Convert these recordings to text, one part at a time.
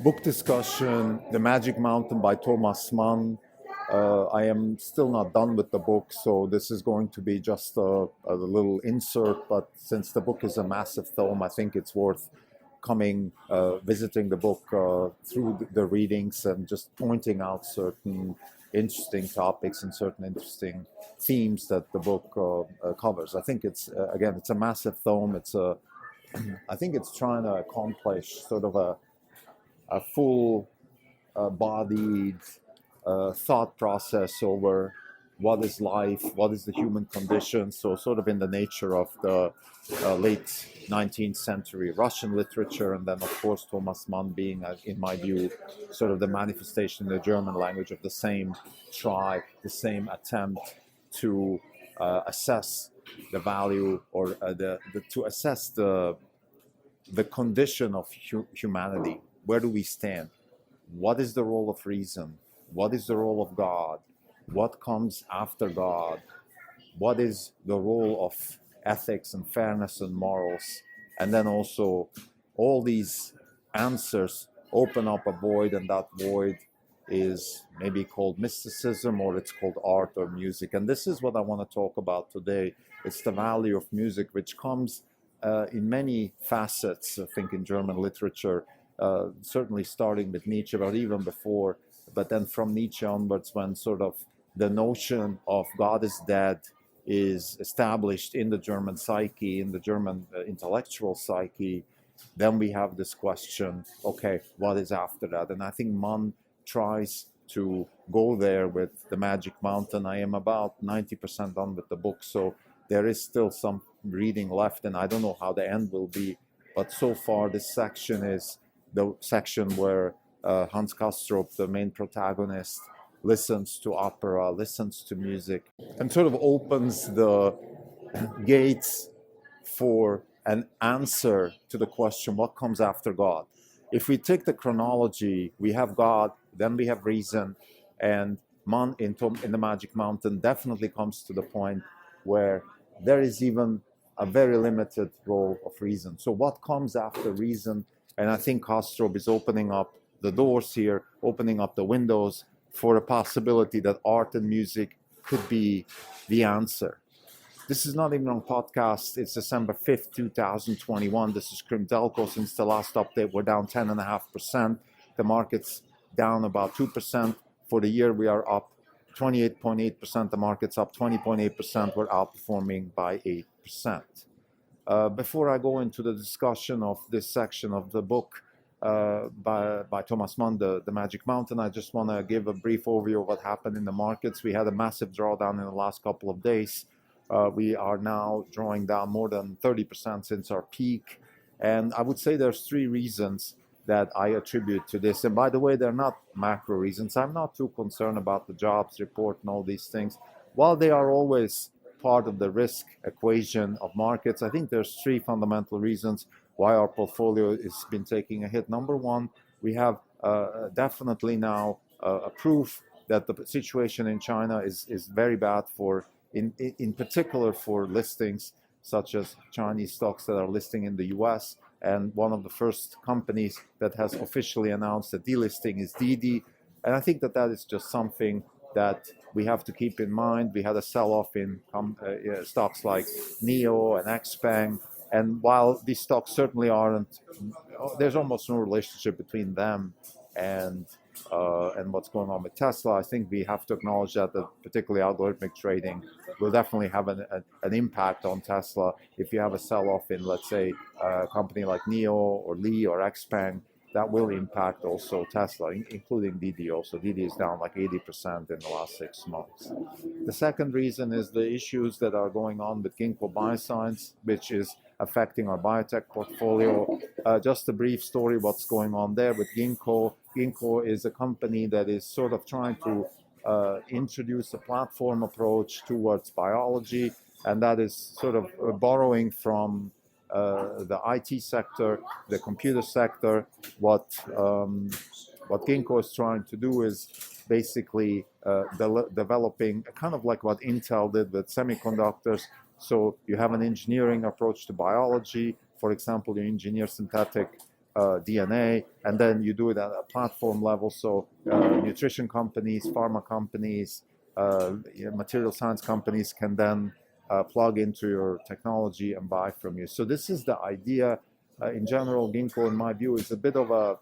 Book discussion, The Magic Mountain by Thomas Mann. I am still not done with the book, so this is going to be just a little insert, but since the book is a massive tome, I think it's worth visiting the book through the readings and just pointing out certain interesting topics and certain interesting themes that the book covers. I think again, it's a massive tome. I think it's trying to accomplish sort of a full bodied thought process over what is life, what is the human condition. So sort of in the nature of the late 19th century Russian literature, and then of course Thomas Mann being, in my view, sort of the manifestation in the German language of the same try, the same attempt to assess the value or to assess the condition of humanity. Where do we stand? What is the role of reason? What is the role of God? What comes after God? What is the role of ethics and fairness and morals? And then also all these answers open up a void, and that void is maybe called mysticism, or it's called art or music. And this is what I want to talk about today. It's the value of music, which comes in many facets, I think, in German literature, certainly starting with Nietzsche, but even before. But then from Nietzsche onwards, when sort of the notion of God is dead is established in the German psyche, in the German intellectual psyche, then we have this question, okay, what is after that? And I think Mann tries to go there with The Magic Mountain. I am about 90% done with the book, so there is still some reading left, and I don't know how the end will be, but so far this section is the section where Hans Castorp, the main protagonist, listens to opera, listens to music, and sort of opens the gates for an answer to the question, what comes after God? If we take the chronology, we have God, then we have reason, and Mann in The Magic Mountain definitely comes to the point where there is even a very limited role of reason. So what comes after reason? And I think Castorp is opening up the doors here, opening up the windows for a possibility that art and music could be the answer. This is not even on podcast. It's December 5th, 2021. This is Krim Delco. Since the last update, we're down 10.5%. The market's down about 2%. For the year, we are up 28.8%. The market's up 20.8%. We're outperforming by 8%. Before I go into the discussion of this section of the book by Thomas Mann, the Magic Mountain, I just want to give a brief overview of what happened in the markets. We had a massive drawdown in the last couple of days. We are now drawing down more than 30% since our peak. And I would say there's three reasons that I attribute to this. And by the way, they're not macro reasons. I'm not too concerned about the jobs report and all these things. While they are always part of the risk equation of markets, I think there's three fundamental reasons why our portfolio has been taking a hit. Number one, we have definitely now a proof that the situation in China is very bad in particular for listings such as Chinese stocks that are listing in the US. And one of the first companies that has officially announced a delisting is Didi. And I think that is just something that we have to keep in mind. We had a sell-off in stocks like NEO and XPeng. And while these stocks certainly aren't, there's almost no relationship between them and what's going on with Tesla. I think we have to acknowledge that particularly algorithmic trading will definitely have an impact on Tesla. If you have a sell-off in, let's say, a company like NEO or Li or XPeng, that will impact also Tesla, including Didi also. Didi is down like 80% in the last 6 months. The second reason is the issues that are going on with Ginkgo Bioscience, which is affecting our biotech portfolio. Just a brief story what's going on there with Ginkgo. Ginkgo is a company that is sort of trying to introduce a platform approach towards biology, and that is sort of borrowing from the IT sector, the computer sector. What Ginkgo is trying to do is basically developing kind of like what Intel did with semiconductors. So you have an engineering approach to biology. For example, you engineer synthetic DNA, and then you do it at a platform level. So nutrition companies, pharma companies, material science companies can then plug into your technology and buy from you. So this is the idea. In general, Ginkgo, in my view, is a bit of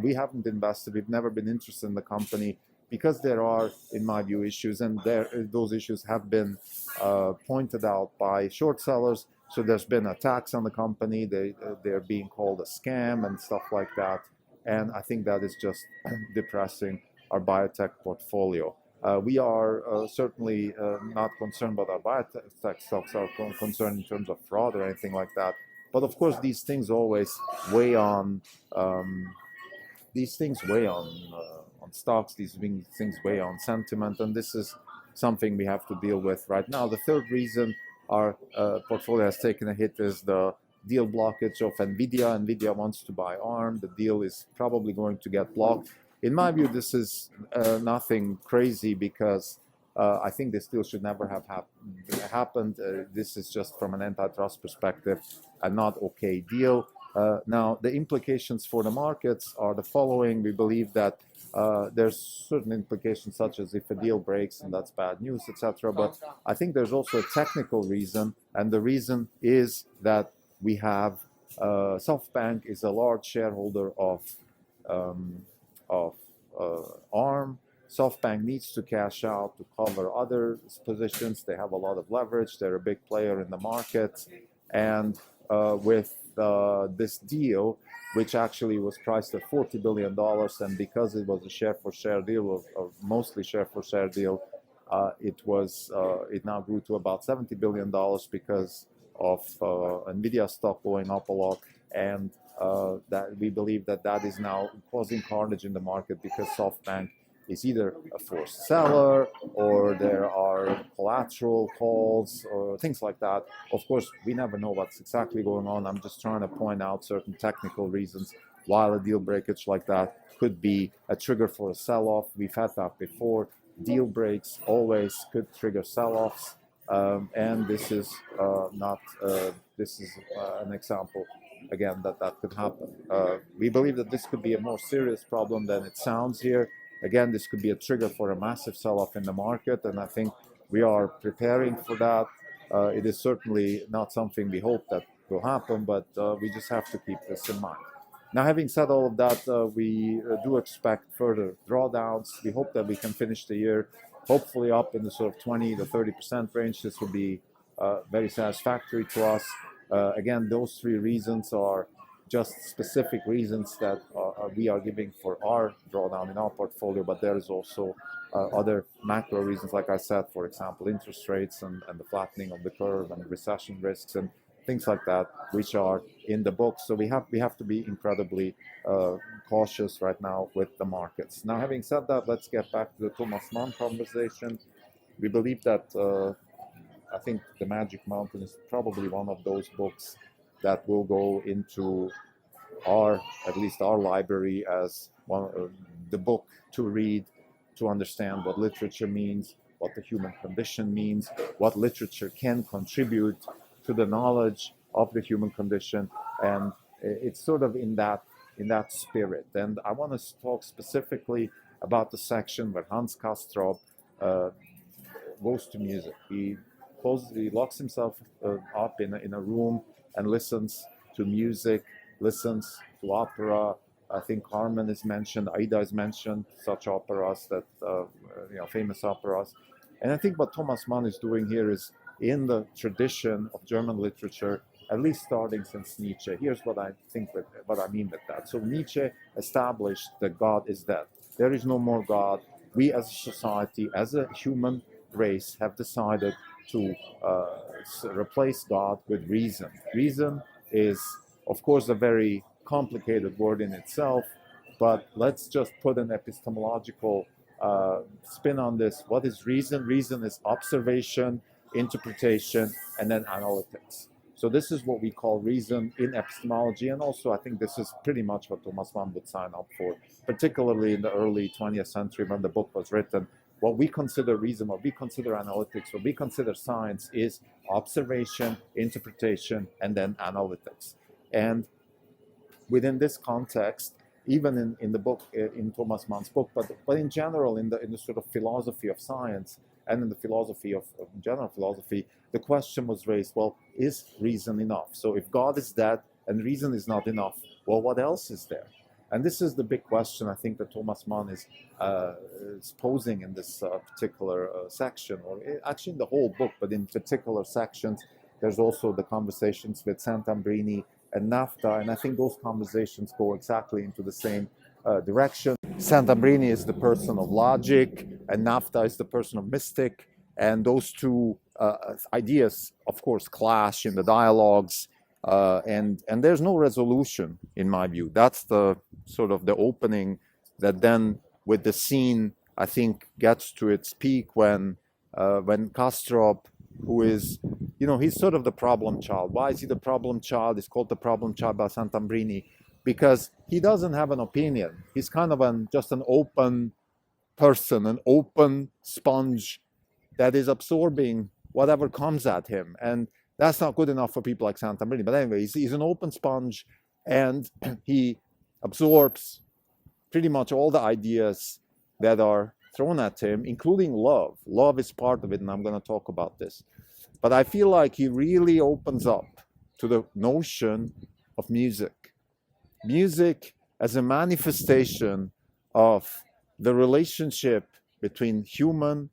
we haven't invested, we've never been interested in the company because there are, in my view, issues, and those issues have been pointed out by short sellers. So there's been attacks on the company. They're being called a scam and stuff like that. And I think that is just depressing our biotech portfolio. We are certainly not concerned about our biotech stocks are concerned in terms of fraud or anything like that. But of course, these things always weigh on stocks. These things weigh on sentiment, and this is something we have to deal with right now. The third reason our portfolio has taken a hit is the deal blockage of Nvidia. Nvidia wants to buy ARM. The deal is probably going to get blocked. In my view, this is nothing crazy because I think this deal should never have happened. This is just from an antitrust perspective a not okay deal. Now, the implications for the markets are the following. We believe that there's certain implications, such as if a deal breaks and that's bad news, etc. But I think there's also a technical reason, and the reason is that we have SoftBank is a large shareholder of ARM. SoftBank needs to cash out to cover other positions. They have a lot of leverage. They're a big player in the market, and with this deal, which actually was priced at $40 billion, and because it was a share-for-share deal, or mostly share-for-share deal, it now grew to about $70 billion because of Nvidia stock going up a lot, and that we believe that is now causing carnage in the market because SoftBank is either a forced seller or there are collateral calls or things like that. Of course, we never know what's exactly going on. I'm just trying to point out certain technical reasons why a deal breakage like that could be a trigger for a sell-off. We've had that before. Deal breaks always could trigger sell-offs, and this is an example again that could happen. We believe that this could be a more serious problem than it sounds here. Again, this could be a trigger for a massive sell-off in the market, and I think we are preparing for that. It is certainly not something we hope that will happen, but we just have to keep this in mind. Now, having said all of that, we do expect further drawdowns. We hope that we can finish the year hopefully up in the sort of 20 to 30% range. This will be very satisfactory to us. Again, those three reasons are just specific reasons that we are giving for our drawdown in our portfolio, but there is also other macro reasons, like I said, for example, interest rates and the flattening of the curve and recession risks and things like that, which are in the book. So we have to be incredibly cautious right now with the markets. Now, having said that, let's get back to the Thomas Mann conversation. We believe that I think The Magic Mountain is probably one of those books that will go into at least our library as the book to read, to understand what literature means, what the human condition means, what literature can contribute to the knowledge of the human condition, and it's sort of in that spirit. And I want to talk specifically about the section where Hans Castorp goes to music. He locks himself up in a room and listens to music, listens to opera. I think Carmen is mentioned, Aida is mentioned, such operas that, famous operas. And I think what Thomas Mann is doing here is in the tradition of German literature, at least starting since Nietzsche. Here's what I mean with that. So Nietzsche established that God is dead. There is no more God. We as a society, as a human race, have decided to replace God with reason. Reason is, of course, a very complicated word in itself, but let's just put an epistemological spin on this. What is reason? Reason is observation, interpretation, and then analytics. So this is what we call reason in epistemology, and also I think this is pretty much what Thomas Mann would sign up for, particularly in the early 20th century when the book was written. What we consider reason, what we consider analytics, what we consider science is observation, interpretation, and then analytics. And within this context, even in the book, in Thomas Mann's book, but in general, in the sort of philosophy of science and in the philosophy of general philosophy, the question was raised, well, is reason enough? So if God is dead and reason is not enough, well, what else is there? And this is the big question I think that Thomas Mann is posing in this particular section, or actually in the whole book, but in particular sections. There's also the conversations with Sant'Ambrini and NAFTA, and I think those conversations go exactly into the same direction. Sant'Ambrini is the person of logic, and NAFTA is the person of mystic, and those two ideas, of course, clash in the dialogues, and there's no resolution, in my view. That's the sort of the opening that then, with the scene, I think gets to its peak when Kastrop, who is, he's sort of the problem child. Why is he the problem child? He's called the problem child by Sant'Ambrini because he doesn't have an opinion. He's kind of just an open person, an open sponge that is absorbing whatever comes at him. And that's not good enough for people like Sant'Ambrini. But anyway, he's an open sponge, and he absorbs pretty much all the ideas that are thrown at him, including love. Love is part of it, and I'm going to talk about this. But I feel like he really opens up to the notion of music. Music as a manifestation of the relationship between human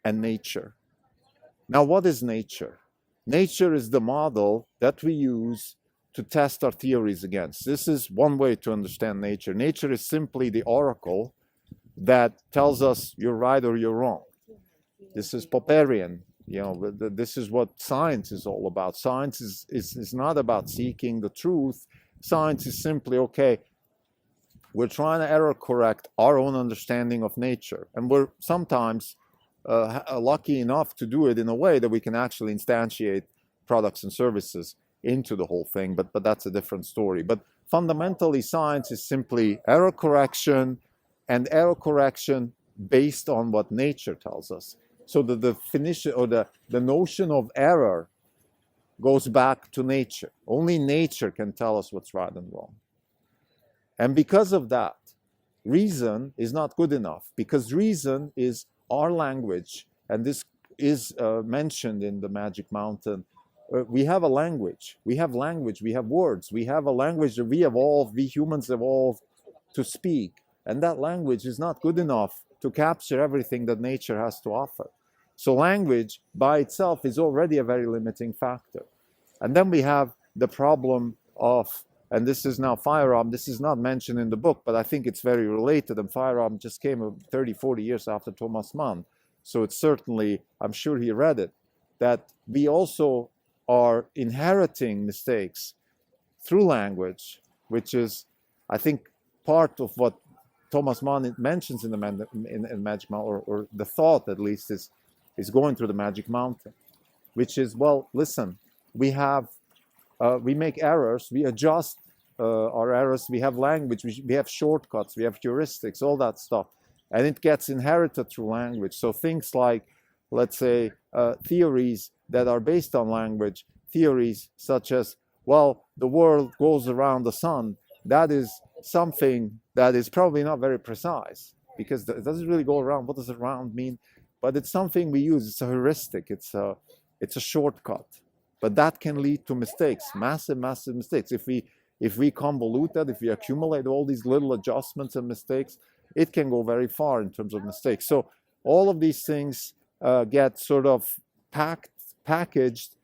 and nature. Now, what is nature? Nature is the model that we use to test our theories against. This is one way to understand nature. Nature is simply the oracle that tells us you're right or you're wrong. This is Popperian. This is what science is all about. Science is not about seeking the truth. Science is simply, okay, we're trying to error correct our own understanding of nature. And we're sometimes lucky enough to do it in a way that we can actually instantiate products and services into the whole thing. But that's a different story. But fundamentally, science is simply error correction, and error correction based on what nature tells us. So the definition or the notion of error goes back to nature. Only nature can tell us what's right and wrong. And because of that, reason is not good enough, because reason is our language, and this is mentioned in the Magic Mountain. We have a language. We have language. We have words. We have a language that we humans evolved to speak. And that language is not good enough to capture everything that nature has to offer. So language by itself is already a very limiting factor. And then we have the problem of, and this is now firearm, this is not mentioned in the book, but I think it's very related, and firearm just came 30, 40 years after Thomas Mann. So it's certainly, I'm sure he read it, that we also are inheriting mistakes through language, which is, I think, part of what Thomas Mann mentions in the Magic Mountain, or the thought at least is going through the Magic Mountain, which is, well, listen, we make errors, we adjust our errors, we have language, we have shortcuts, we have heuristics, all that stuff, and it gets inherited through language. So things like, let's say, theories that are based on language, theories such as, well, the world goes around the sun, that is something that is probably not very precise, because it doesn't really go around. What does around mean? But it's something we use. It's a heuristic. It's a shortcut. But that can lead to mistakes, massive mistakes. If we convolute that, if we accumulate all these little adjustments and mistakes, it can go very far in terms of mistakes. So all of these things get sort of packaged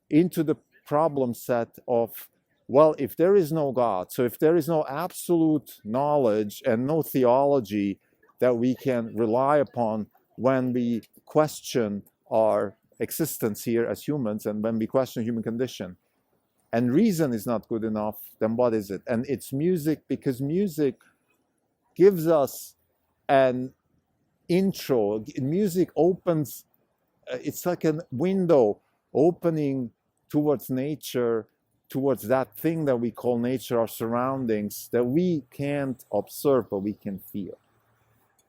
into the problem set of, well, if there is no God, so if there is no absolute knowledge and no theology that we can rely upon when we question our existence here as humans and when we question human condition, and reason is not good enough, then what is it? And it's music, because music gives us an intro. Music opens, it's like a window opening towards nature, towards that thing that we call nature, our surroundings, that we can't observe, but we can feel.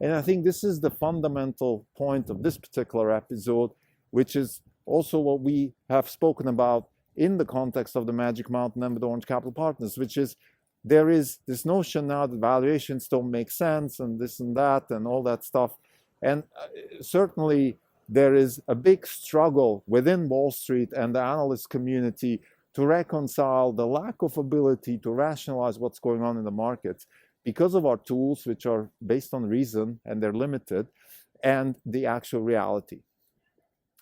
And I think this is the fundamental point of this particular episode, which is also what we have spoken about in the context of the Magic Mountain and with Orange Capital Partners, which is there is this notion now that valuations don't make sense and this and that and all that stuff. And certainly there is a big struggle within Wall Street and the analyst community to reconcile the lack of ability to rationalize what's going on in the markets because of our tools, which are based on reason and they're limited, and the actual reality.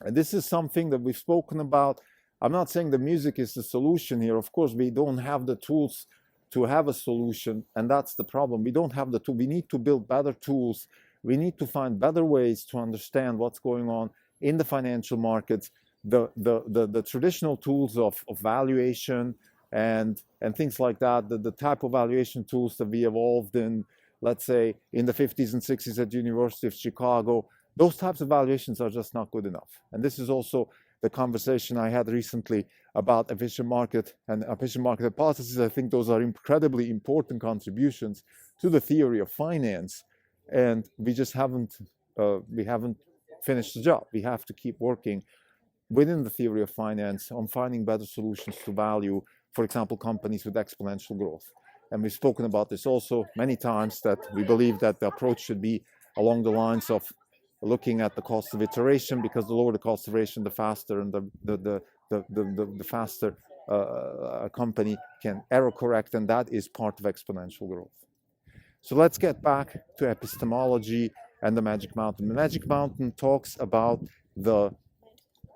And this is something that we've spoken about. I'm not saying the music is the solution here. Of course, we don't have the tools to have a solution, and that's the problem. We don't have the tool. We need to build better tools. We need to find better ways to understand what's going on in the financial markets. The traditional tools of valuation and things like that, the type of valuation tools that we evolved in, let's say, in the 50s and 60s at the University of Chicago, those types of valuations are just not good enough. And this is also the conversation I had recently about efficient market and efficient market hypothesis. I think those are incredibly important contributions to the theory of finance, and we just haven't finished the job. We have to keep working within the theory of finance on finding better solutions to value, for example, companies with exponential growth. And we've spoken about this also many times, that we believe that the approach should be along the lines of looking at the cost of iteration, because the lower the cost of iteration, the faster and the faster a company can error correct, and that is part of exponential growth. So let's get back to epistemology and the Magic Mountain. The Magic Mountain talks about the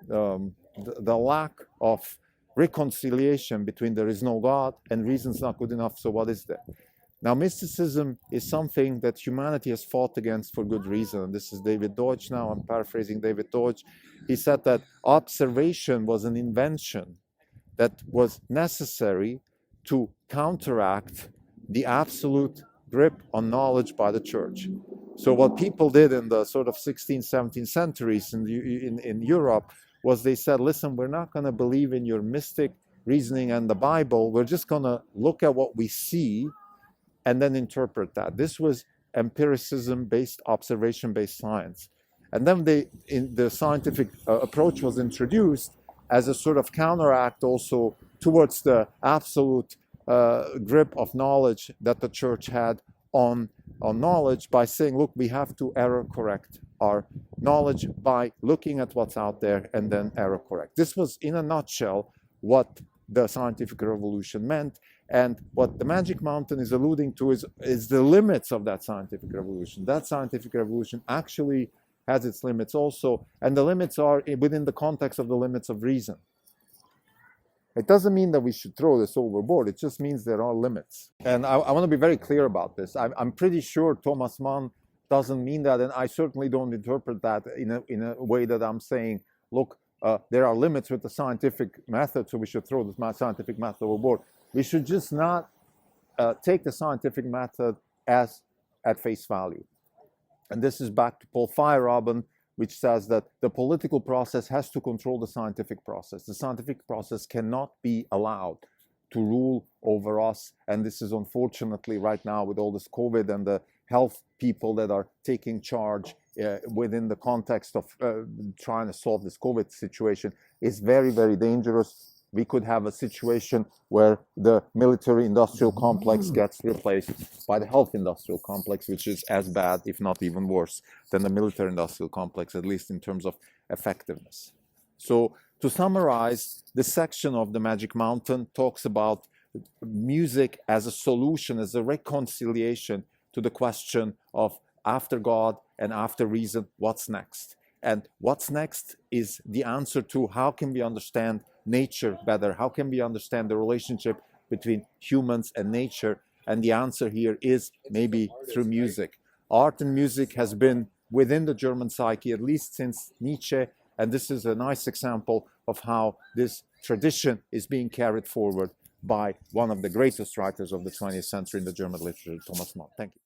lack of reconciliation between there is no God and reason's not good enough, so what is there? Now, mysticism is something that humanity has fought against for good reason. And this is David Deutsch now. I'm paraphrasing David Deutsch. He said that observation was an invention that was necessary to counteract the absolute grip on knowledge by the church. So what people did in the sort of 16th, 17th centuries in Europe was they said, listen, we're not going to believe in your mystic reasoning and the Bible. We're just going to look at what we see and then interpret that. This was empiricism-based, observation-based science. And then the scientific approach was introduced as a sort of counteract also towards the absolute grip of knowledge that the church had on knowledge, by saying, look, we have to error correct our knowledge by looking at what's out there and then error correct. This was, in a nutshell, what the scientific revolution meant. And what the Magic Mountain is alluding to is the limits of that scientific revolution. That scientific revolution actually has its limits also, and the limits are within the context of the limits of reason. It doesn't mean that we should throw this overboard. It just means there are limits. And I want to be very clear about this. I'm pretty sure Thomas Mann doesn't mean that, and I certainly don't interpret that in a way that I'm saying, look, there are limits with the scientific method, so we should throw the scientific method overboard. We should just not take the scientific method as at face value. And this is back to Paul Feyerabend, which says that the political process has to control the scientific process. The scientific process cannot be allowed to rule over us. And this is unfortunately right now with all this COVID and the health people that are taking charge within the context of trying to solve this COVID situation is very, very dangerous. We could have a situation where the military-industrial complex gets replaced by the health-industrial complex, which is as bad, if not even worse, than the military-industrial complex, at least in terms of effectiveness. So to summarize, this section of the Magic Mountain talks about music as a solution, as a reconciliation to the question of after God and after reason, what's next? And what's next is the answer to how can we understand nature better? How can we understand the relationship between humans and nature? And the answer here is maybe through music. Art and music has been within the German psyche, at least since Nietzsche. And this is a nice example of how this tradition is being carried forward by one of the greatest writers of the 20th century in the German literature, Thomas Mann. Thank you.